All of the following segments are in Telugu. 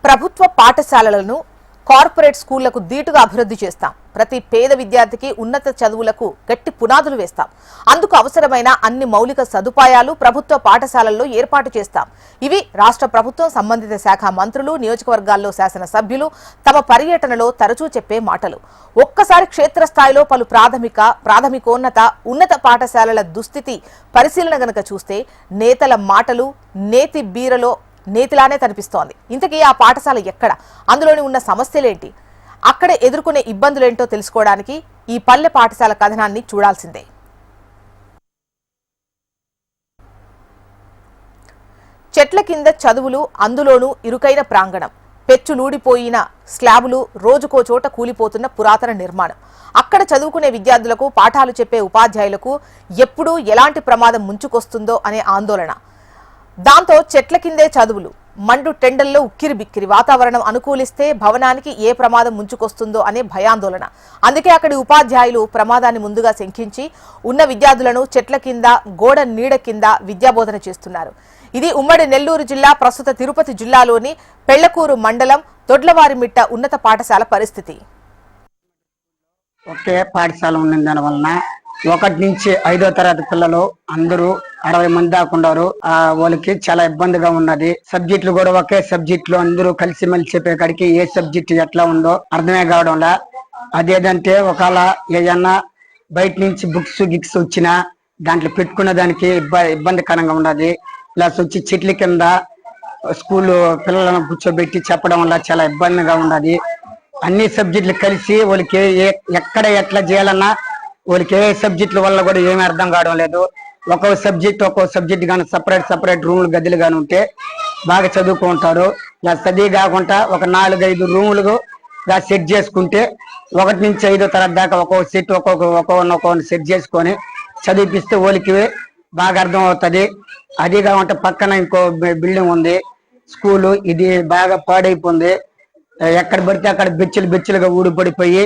ప్రభుత్వ పాఠశాలలను కార్పొరేట్ స్కూళ్లకు దీటుగా అభివృద్ధి చేస్తాం. ప్రతి పేద విద్యార్థికి ఉన్నత చదువులకు గట్టి పునాదులు వేస్తాం. అందుకు అవసరమైన అన్ని మౌలిక సదుపాయాలు ప్రభుత్వ పాఠశాలల్లో ఏర్పాటు చేస్తాం. ఇవి రాష్ట్ర ప్రభుత్వం సంబంధిత శాఖ మంత్రులు, నియోజకవర్గాల్లో శాసన సభ్యులు తమ పర్యటనలో తరచూ చెప్పే మాటలు. ఒక్కసారి క్షేత్రస్థాయిలో పలు ప్రాథమికోన్నత ఉన్నత పాఠశాలల దుస్థితి పరిశీలన గనక చూస్తే నేతల మాటలు నేతి బీరలో నేతిలానే కనిపిస్తోంది. ఇంతకీ ఆ పాఠశాల ఎక్కడ, అందులోని ఉన్న సమస్యలేంటి, అక్కడ ఎదుర్కొనే ఇబ్బందులేంటో తెలుసుకోవడానికి ఈ పల్లె పాఠశాల కథనాన్ని చూడాల్సిందే. చెట్ల కింద చదువులు, అందులోనూ ఇరుకైన ప్రాంగణం, పెచ్చులూడిపోయిన స్లాబులు, రోజుకో చోట కూలిపోతున్న పురాతన నిర్మాణం. అక్కడ చదువుకునే విద్యార్థులకు, పాఠాలు చెప్పే ఉపాధ్యాయులకు ఎప్పుడూ ఎలాంటి ప్రమాదం ముంచుకొస్తుందో అనే ఆందోళన. దాంతో చెట్ల కిందే చదువులు, మండు టెండల్లో ఉక్కిరి బిక్కిరి, వాతావరణం అనుకూలిస్తే భవనానికి ఏ ప్రమాదం ముంచుకొస్తుందో అనే భయాందోళన. అందుకే అక్కడి ఉపాధ్యాయులు ప్రమాదాన్ని ముందుగా శంకించి ఉన్న విద్యార్థులను చెట్ల కింద, గోడ నీడ కింద విద్యాబోధన చేస్తున్నారు. ఇది ఉమ్మడి నెల్లూరు జిల్లా, ప్రస్తుత తిరుపతి జిల్లాలోని పెళ్లకూరు మండలం దొడ్లవారిమిట్ట ఉన్నత పాఠశాల పరిస్థితి. ఒకే పాఠశాల ఉన్న దాని వలన 1 నుంచి 5వ తరగతి పిల్లలు అందరూ 60 మంది దాకా ఉన్నారు. వాళ్ళకి చాలా ఇబ్బందిగా ఉన్నది. సబ్జెక్టులు కూడా ఒకే సబ్జెక్టులు అందరూ కలిసిమెలిసి చెప్పేకాడికి ఏ సబ్జెక్ట్ ఎట్లా ఉందో అర్థమే కావడంలా. అదేదంటే ఒకవేళ ఏదన్నా బయట నుంచి బుక్స్ గిక్స్ వచ్చినా దాంట్లో పెట్టుకునే దానికి ఇబ్బందికరంగా ఉన్నది. ప్లస్ వచ్చి చెట్ల కింద స్కూల్ పిల్లలను కూర్చోబెట్టి చెప్పడం వల్ల చాలా ఇబ్బందిగా ఉన్నది. అన్ని సబ్జెక్టులు కలిసి వాళ్ళకి ఎక్కడ ఎట్లా చేయాలన్నా వాళ్ళకి ఏ సబ్జెక్టుల వల్ల కూడా ఏమీ అర్థం కావడం లేదు. ఒక్కో సబ్జెక్ట్ కానీ సపరేట్ రూములు, గదులు కానీ ఉంటే బాగా చదువుకుంటారు. ఇలా చదివి కాకుండా ఒక 4-5 రూములు సెట్ చేసుకుంటే 1 నుంచి 5వ తరగతి దాకా ఒక్కొక్క సెట్ ఒక్కొక్క సెట్ చేసుకొని చదివిపిస్తే వాళ్ళకి బాగా అర్థం అవుతుంది. అది కాకుండా పక్కన ఇంకో బిల్డింగ్ ఉంది స్కూలు, ఇది బాగా పాడైపోయింది. ఎక్కడ పడితే అక్కడ బెచ్చులుగా ఊడిపడిపోయి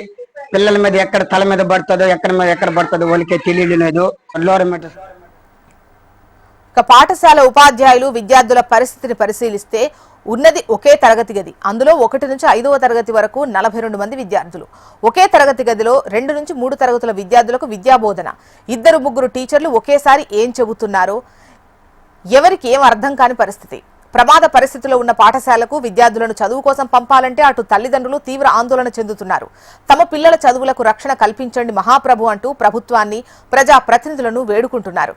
పిల్లల మీద ఎక్కడ తల మీద పడుతుందో ఎక్కడ పడుతుందో వాళ్ళకే తెలియలేదు. పాఠశాల ఉపాధ్యాయులు విద్యార్థుల పరిస్థితిని పరిశీలిస్తే ఉన్నది ఒకే తరగతి గది. అందులో 1 నుంచి 5వ తరగతి వరకు 42 మంది విద్యార్థులు. ఒకే తరగతి గదిలో 2 నుంచి 3 తరగతుల విద్యార్థులకు విద్యాబోధన. 2-3 టీచర్లు ఒకేసారి ఏం చెబుతున్నారో ఎవరికి ఏం అర్థం కాని పరిస్థితి. ప్రమాద పరిస్థితిలో ఉన్న పాఠశాలకు విద్యార్థులను చదువు కోసం పంపాలంటే అటు తల్లిదండ్రులు తీవ్ర ఆందోళన చెందుతున్నారు. తమ పిల్లల చదువులకు రక్షణ కల్పించండి మహాప్రభు అంటూ ప్రభుత్వాన్ని, ప్రజా ప్రతినిధులను వేడుకుంటున్నారు.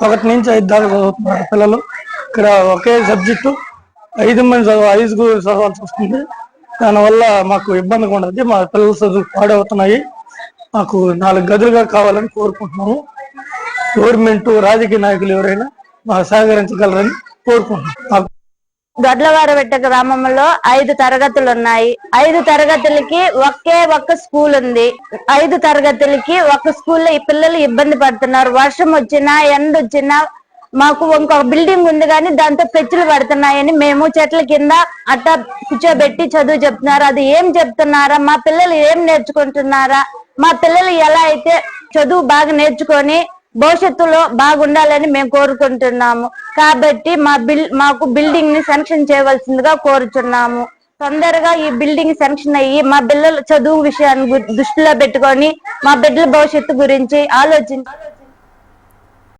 1 నుంచి 5 దాకా చదువుతున్నారు పిల్లలు. ఇక్కడ ఒకే సబ్జెక్టు 5 మంది చదవాల్సి వస్తుంది. దానివల్ల మాకు ఇబ్బందిగా ఉండదు. మా పిల్లల చదువు పాడవుతున్నాయి. మాకు 4 గదులుగా కావాలని కోరుకుంటున్నాము. గవర్నమెంట్, రాజకీయ నాయకులు ఎవరైనా మాకు సహకరించగలరని కోరుకుంటున్నాం. దొడ్లవారిమిట్ట గ్రామంలో 5 తరగతులు ఉన్నాయి. 5 తరగతులకి ఒక్క స్కూల్ ఉంది. 5 తరగతులకి ఒక స్కూల్లో ఈ పిల్లలు ఇబ్బంది పడుతున్నారు. వర్షం వచ్చినా, ఎండ వచ్చినా మాకు ఇంకొక బిల్డింగ్ ఉంది కానీ దాంతో పెచ్చులు పడుతున్నాయని మేము చెట్ల కింద అట్టా కూర్చోబెట్టి చదువు చెప్తున్నారు. అది ఏం చెప్తున్నారా, మా పిల్లలు ఏం నేర్చుకుంటున్నారా, మా పిల్లలు ఎలా అయితే చదువు బాగా నేర్చుకొని భవిష్యత్తులో బాగుండాలని మేము కోరుకుంటున్నాము. కాబట్టి మాకు బిల్డింగ్ ని శాంక్షన్ చేయవలసిందిగా కోరుచున్నాము. తొందరగా ఈ బిల్డింగ్ శాంక్షన్ అయ్యి మా పిల్లల చదువు విషయాన్ని దృష్టిలో పెట్టుకొని మా బిడ్డల భవిష్యత్తు గురించి ఆలోచించి